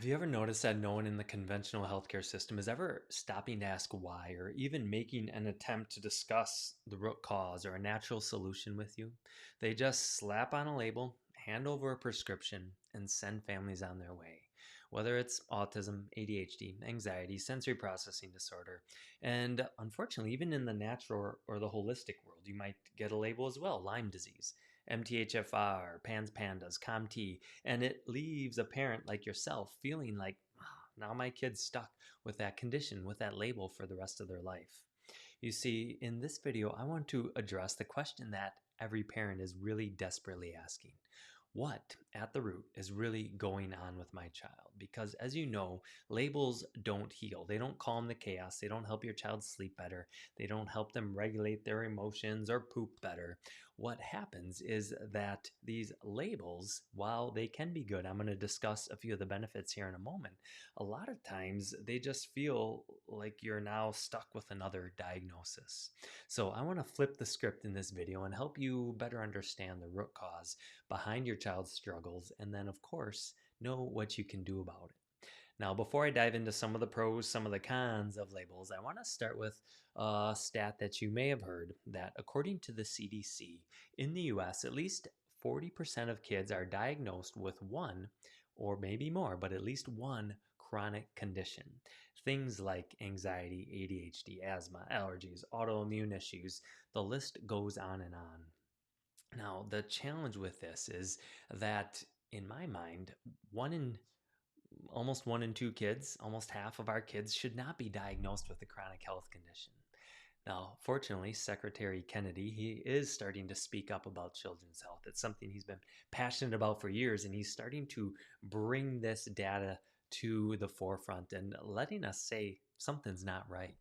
Have you ever noticed that no one in the conventional healthcare system is ever stopping to ask why or even making an attempt to discuss the root cause or a natural solution with you? They just slap on a label, hand over a prescription, and send families on their way. Whether it's autism, ADHD, anxiety, sensory processing disorder, and unfortunately, even in the natural or the holistic world, you might get a label as well: Lyme disease, MTHFR, PANS PANDAS, COMT, and it leaves a parent like yourself feeling like, "Ah, now my kid's stuck with that condition, with that label for the rest of their life." You see, in this video, I want to address the question that every parent is really desperately asking. What at the root is really going on with my child? Because as you know, labels don't heal. They don't calm the chaos. They don't help your child sleep better. They don't help them regulate their emotions or poop better. What happens is that these labels, while they can be good, I'm going to discuss a few of the benefits here in a moment, a lot of times they just feel like you're now stuck with another diagnosis. So I want to flip the script in this video and help you better understand the root cause behind your child's struggles, and then, of course, know what you can do about it. Now, before I dive into some of the pros, some of the cons of labels, I want to start with a stat that you may have heard that according to the CDC, in the US, at least 40% of kids are diagnosed with one or maybe more, but at least one chronic condition. Things like anxiety, ADHD, asthma, allergies, autoimmune issues, the list goes on and on. Now, the challenge with this is that, in my mind, one in almost one in two kids, almost half of our kids, should not be diagnosed with a chronic health condition. Now, fortunately, Secretary Kennedy, he is starting to speak up about children's health. It's something he's been passionate about for years, and he's starting to bring this data to the forefront and letting us say something's not right.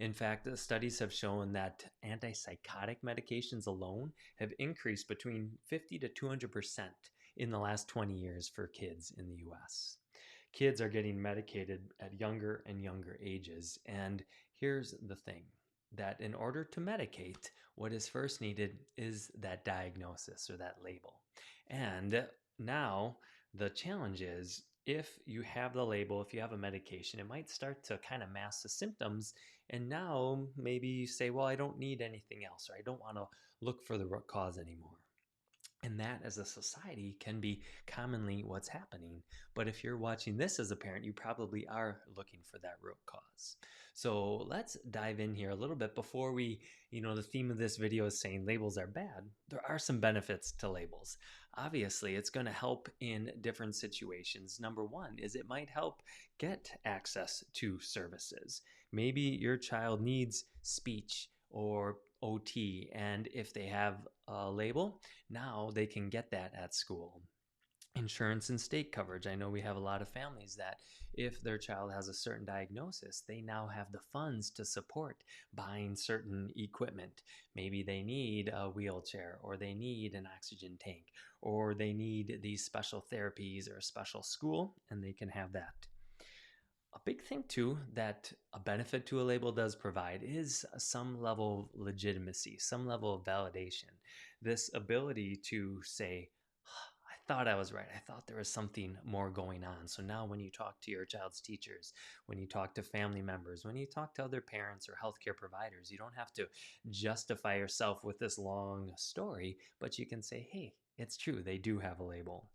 In fact, the studies have shown that antipsychotic medications alone have increased between 50 to 200% in the last 20 years for kids in the US. Kids are getting medicated at younger and younger ages. And here's the thing, that in order to medicate, what is first needed is that diagnosis or that label. And now the challenge is, if you have the label, if you have a medication, it might start to kind of mask the symptoms. And now maybe you say, well, I don't need anything else, or I don't want to look for the root cause anymore. And that, as a society, can be commonly what's happening. But if you're watching this as a parent, you probably are looking for that root cause. So let's dive in here a little bit before the theme of this video is saying labels are bad. There are some benefits to labels. Obviously, it's going to help in different situations. Number one is it might help get access to services. Maybe your child needs speech or OT, and if they have a label, now they can get that at school. Insurance and state coverage. I know we have a lot of families that if their child has a certain diagnosis, they now have the funds to support buying certain equipment. Maybe they need a wheelchair, or they need an oxygen tank, or they need these special therapies or a special school, and they can have that. A big thing too that a benefit to a label does provide is some level of legitimacy, some level of validation. This ability to say, I thought I was right. I thought there was something more going on. So now when you talk to your child's teachers, when you talk to family members, when you talk to other parents or healthcare providers, you don't have to justify yourself with this long story, but you can say, hey, it's true. They do have a label.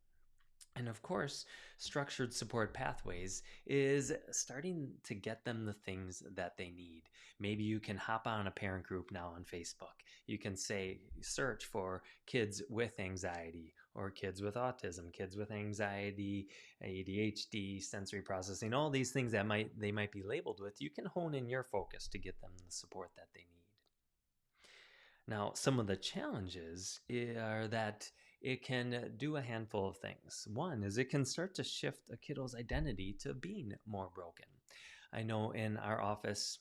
And of course, structured support pathways is starting to get them the things that they need. Maybe you can hop on a parent group now on Facebook. You can say, search for kids with anxiety, or kids with autism, kids with anxiety, ADHD, sensory processing, all these things that they might be labeled with. You can hone in your focus to get them the support that they need. Now, some of the challenges are that it can do a handful of things. One is it can start to shift a kiddo's identity to being more broken. I know in our office,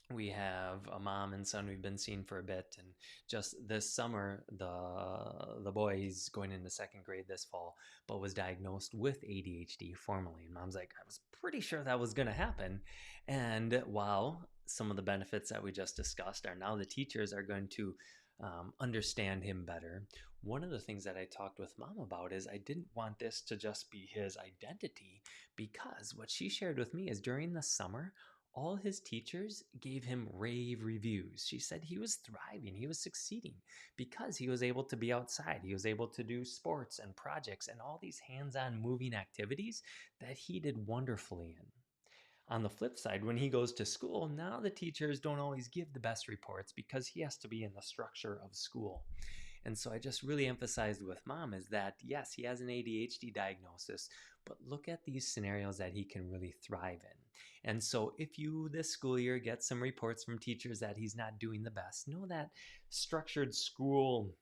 we have a mom and son we've been seeing for a bit, and just this summer, the boy, he's going into second grade this fall, but was diagnosed with ADHD formally. And mom's like, I was pretty sure that was going to happen. And while some of the benefits that we just discussed are now the teachers are going to understand him better. One of the things that I talked with mom about is I didn't want this to just be his identity, because what she shared with me is during the summer, all his teachers gave him rave reviews. She said he was thriving, he was succeeding because he was able to be outside. He was able to do sports and projects and all these hands on moving activities that he did wonderfully in. On the flip side, when he goes to school, now the teachers don't always give the best reports because he has to be in the structure of school. And so I just really emphasized with mom is that yes, he has an ADHD diagnosis, but look at these scenarios that he can really thrive in. And so if you this school year get some reports from teachers that he's not doing the best, know that structured school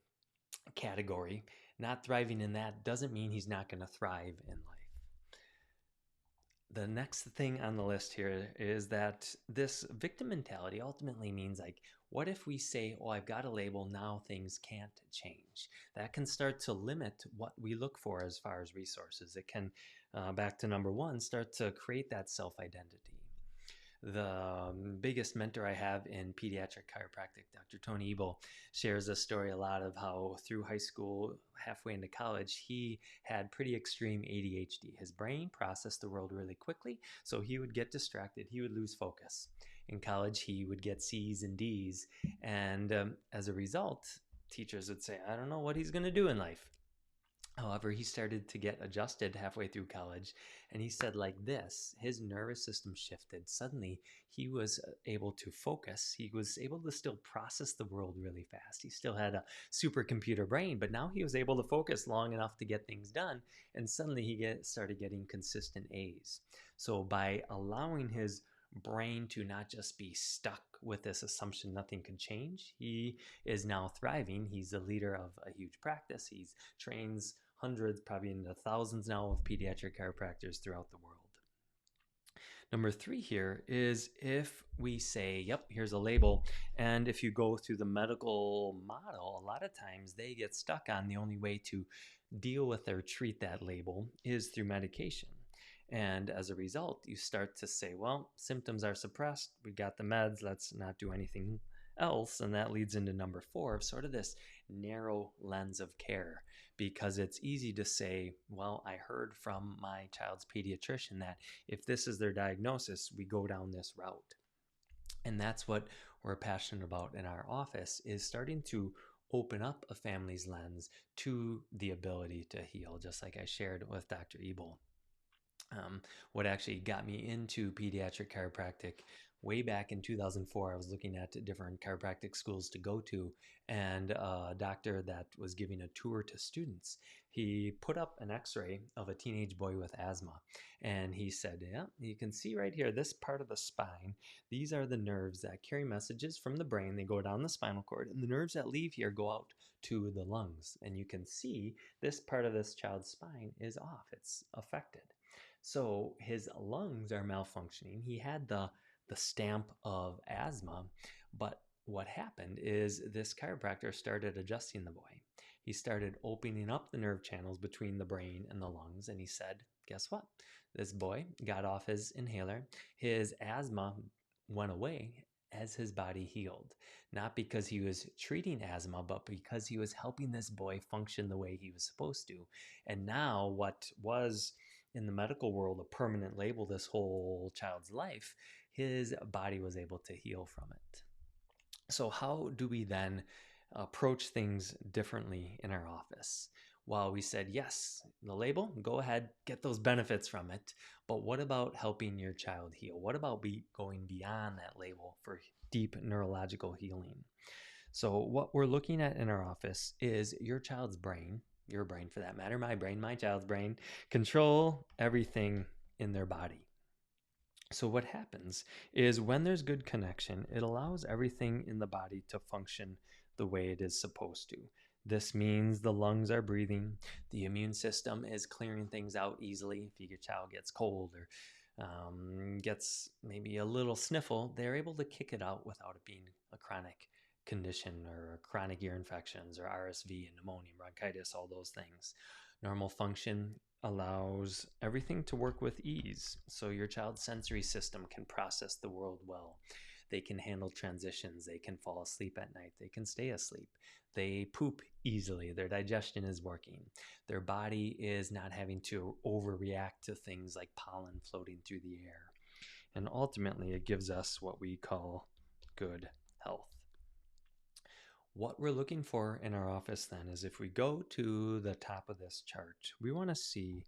category, not thriving in that doesn't mean he's not going to thrive in life. The next thing on the list here is that this victim mentality ultimately means like, what if we say, oh, I've got a label, now things can't change? That can start to limit what we look for as far as resources. It can, back to number one, start to create that self identity. The biggest mentor I have in pediatric chiropractic, Dr. Tony Ebel, shares a story a lot of how through high school, halfway into college, he had pretty extreme ADHD. His brain processed the world really quickly, so he would get distracted, he would lose focus. In college, he would get C's and D's, and as a result, teachers would say, I don't know what he's going to do in life. However, he started to get adjusted halfway through college, and he said, like this, his nervous system shifted. Suddenly, he was able to focus. He was able to still process the world really fast. He still had a supercomputer brain, but now he was able to focus long enough to get things done, and suddenly he started getting consistent A's. So, by allowing his brain to not just be stuck with this assumption nothing can change, he is now thriving. He's a leader of a huge practice. He trains hundreds, probably into thousands now of pediatric chiropractors throughout the world. Number three here is if we say, yep, here's a label, and if you go through the medical model, a lot of times they get stuck on the only way to deal with or treat that label is through medication. And as a result, you start to say, well, symptoms are suppressed. We got the meds. Let's not do anything else. And that leads into number four of sort of this narrow lens of care, because it's easy to say, well, I heard from my child's pediatrician that if this is their diagnosis, we go down this route. And that's what we're passionate about in our office, is starting to open up a family's lens to the ability to heal, just like I shared with Dr. Ebel. What actually got me into pediatric chiropractic way back in 2004, I was looking at different chiropractic schools to go to, and a doctor that was giving a tour to students, he put up an x-ray of a teenage boy with asthma, and he said, yeah, you can see right here, this part of the spine, these are the nerves that carry messages from the brain. They go down the spinal cord, and the nerves that leave here go out to the lungs, and you can see this part of this child's spine is off, it's affected. So his lungs are malfunctioning. He had the stamp of asthma, but what happened is this chiropractor started adjusting the boy. He started opening up the nerve channels between the brain and the lungs, and he said, guess what? This boy got off his inhaler. His asthma went away as his body healed. Not because he was treating asthma, but because he was helping this boy function the way he was supposed to. And now what was in the medical world a permanent label this whole child's life, his body was able to heal from it. So how do we then approach things differently in our office? While we said, yes, the label, go ahead, get those benefits from it. But what about helping your child heal? What about going beyond that label for deep neurological healing? So what we're looking at in our office is your child's brain, your brain for that matter, my brain, my child's brain, control everything in their body. So what happens is when there's good connection, it allows everything in the body to function the way it is supposed to. This means the lungs are breathing, the immune system is clearing things out easily. If your child gets cold or gets maybe a little sniffle, they're able to kick it out without it being a chronic condition or chronic ear infections or RSV and pneumonia, bronchitis, all those things. Normal function allows everything to work with ease, so your child's sensory system can process the world well. They can handle transitions. They can fall asleep at night. They can stay asleep. They poop easily. Their digestion is working. Their body is not having to overreact to things like pollen floating through the air. And ultimately, it gives us what we call good health. What we're looking for in our office then is, if we go to the top of this chart, we want to see,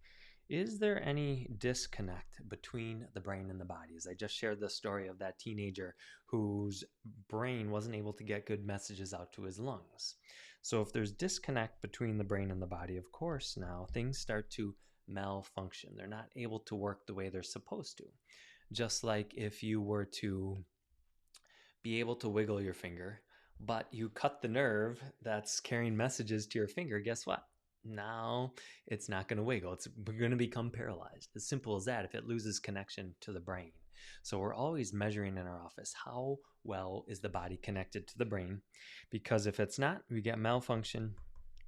is there any disconnect between the brain and the body? As I just shared the story of that teenager whose brain wasn't able to get good messages out to his lungs. So if there's disconnect between the brain and the body, of course, now things start to malfunction. They're not able to work the way they're supposed to. Just like if you were to be able to wiggle your finger, but you cut the nerve that's carrying messages to your finger, guess what? Now it's not going to wiggle. It's going to become paralyzed. As simple as that, if it loses connection to the brain. So we're always measuring in our office, how well is the body connected to the brain? Because if it's not, we get malfunction.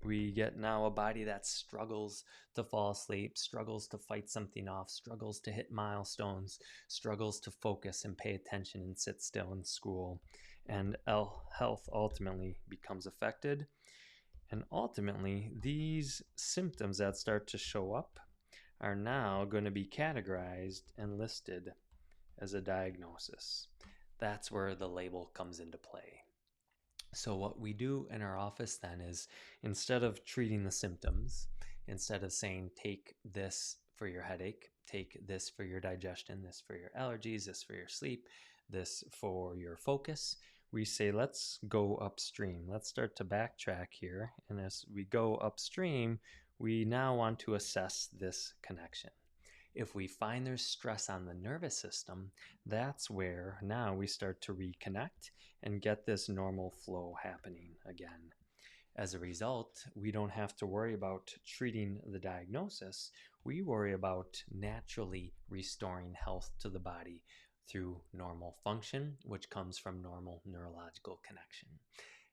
We get now a body that struggles to fall asleep, struggles to fight something off, struggles to hit milestones, struggles to focus and pay attention and sit still in school. And health ultimately becomes affected. And ultimately, these symptoms that start to show up are now going to be categorized and listed as a diagnosis. That's where the label comes into play. So what we do in our office then is, instead of treating the symptoms, instead of saying, take this for your headache, take this for your digestion, this for your allergies, this for your sleep, this for your focus, we say, let's go upstream. Let's start to backtrack here. And as we go upstream, we now want to assess this connection. If we find there's stress on the nervous system, that's where now we start to reconnect and get this normal flow happening again. As a result, we don't have to worry about treating the diagnosis. We worry about naturally restoring health to the body through normal function, which comes from normal neurological connection.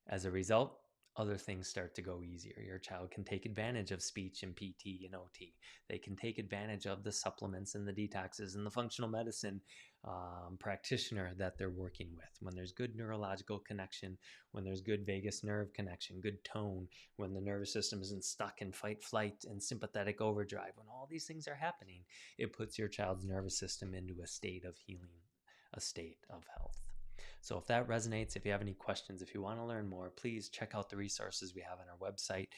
As a result, other things start to go easier. Your child can take advantage of speech and PT and OT. They can take advantage of the supplements and the detoxes and the functional medicine practitioner that they're working with. When there's good neurological connection, when there's good vagus nerve connection, good tone, when the nervous system isn't stuck in fight, flight, and sympathetic overdrive, when all these things are happening, it puts your child's nervous system into a state of healing, a state of health. So if that resonates, if you have any questions, if you want to learn more, please check out the resources we have on our website.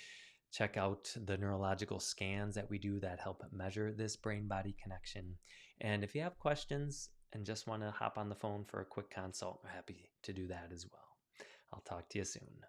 Check out the neurological scans that we do that help measure this brain-body connection. And if you have questions and just want to hop on the phone for a quick consult, we're happy to do that as well. I'll talk to you soon.